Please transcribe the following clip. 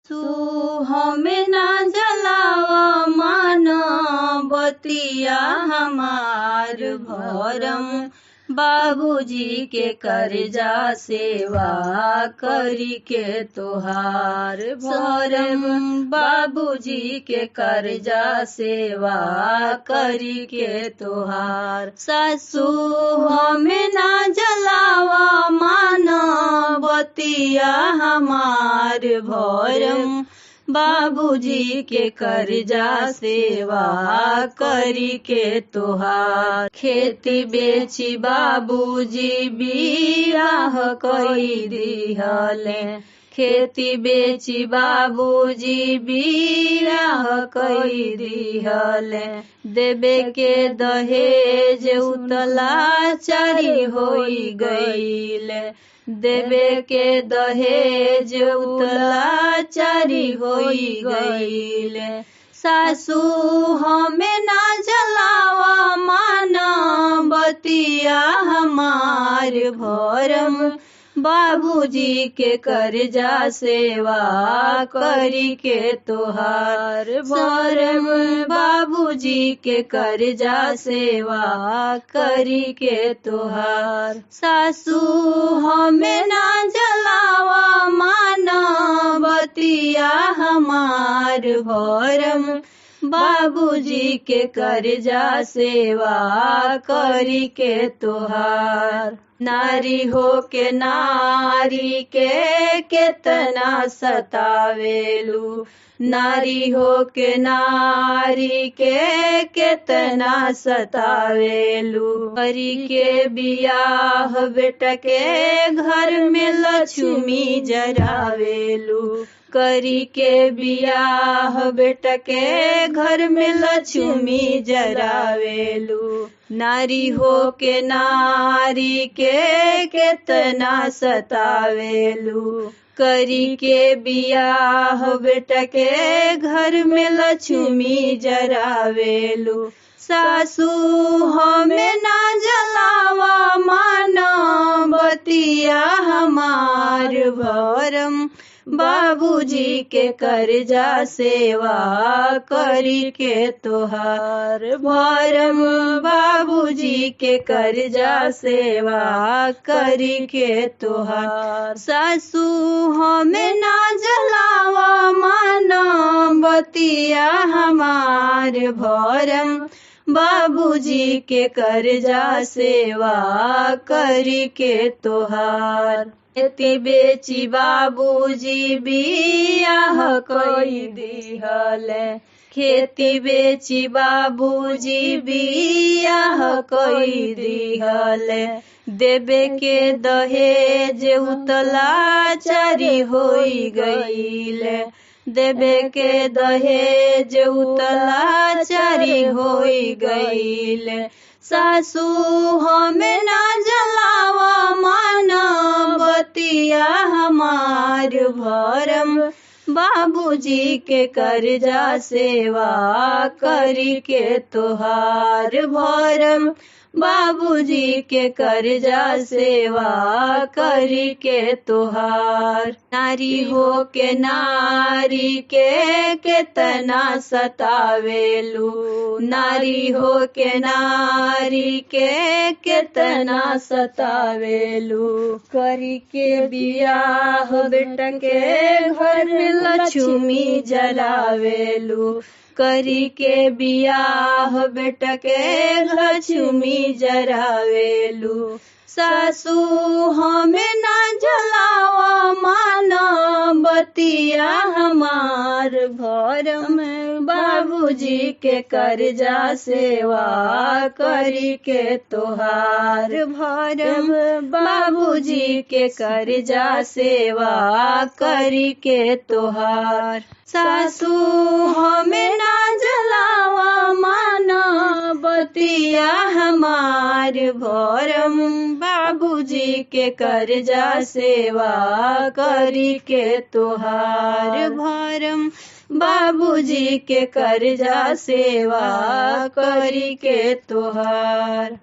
तू हमें ना जलावा माना बतिया हमार भरम बाबूजी के कर्जा सेवा करी के तोहार भरम बाबूजी के कर्जा सेवा करी के तोहार सासू हमें ना जलावा माना बतिया हमार भरम बाबूजी के कर्जा सेवा करी के तोहार खेती बेची बाबूजी बियाह कई दिहले खेती बेची बाबूजी बियाह कई दिहले देवे के दहेज उतला चारी होई गईले देवे के दहेज उतला चारी होई गईले सासू हमें ना जलावा माना बतिया हमार भरम बाबूजी के कर्जा सेवा करी के तोहार भरम बाबूजी के कर्जा सेवा करी के तोहार सासू हमें ना जलावा माना बतिया हमार भरम बाबूजी के कर्जा सेवा करी के तोहार नारी हो के नारी के केतना सतावेलू नारी हो के नारी के केतना सतावेलू करी के बियाह बेटा के घर में लक्ष्मी जरावेलू करी के बियाह बेटा के घर में लक्ष्मी जरावेलू नारी हो के नारी के केतना सतावेलू करी के बियाह बेटा के घर में लक्ष्मी जरावेलू सासू हमें ना जलावा माना बतिया हमार भरम बाबूजी के कर्जा सेवा करी के तोहार भरम बाबूजी के कर्जा सेवा करी के तोहार सासू हमें ना जलावा माना बतिया हमार भरम बाबूजी के कर्जा सेवा करी के तोहार खेती बेची बाबूजी बियाह कई दिहले खेती बेची बाबूजी बियाह कई दिहले देवे के दहेज उतला चारी होई गईले देवे के दहेज उतला चारी होई गईले सासू हमें ना जलावा माना बतिया हमार भरम बाबूजी के कर्जा सेवा करी के तोहार भरम बाबूजी के कर्जा सेवा करी के तोहार नारी हो के नारी के केतना सतावेलू नारी हो के नारी के केतना सतावेलू करी के बियाह बेटा के घर में लक्ष्मी जरावेलू करी के बियाह बेटा के लक्ष्मी जरावेलू सासू हमें ना जलावा माना बतिया हमार भरम बाबूजी के कर्जा सेवा करी के तोहार भरम बाबूजी के कर्जा सेवा करी के तोहार सासू हमें ना जलावा माना बतिया हमार भरम बाबूजी के कर्जा सेवा करी के तोहार भरम बाबूजी के कर्जा सेवा करी के तोहार।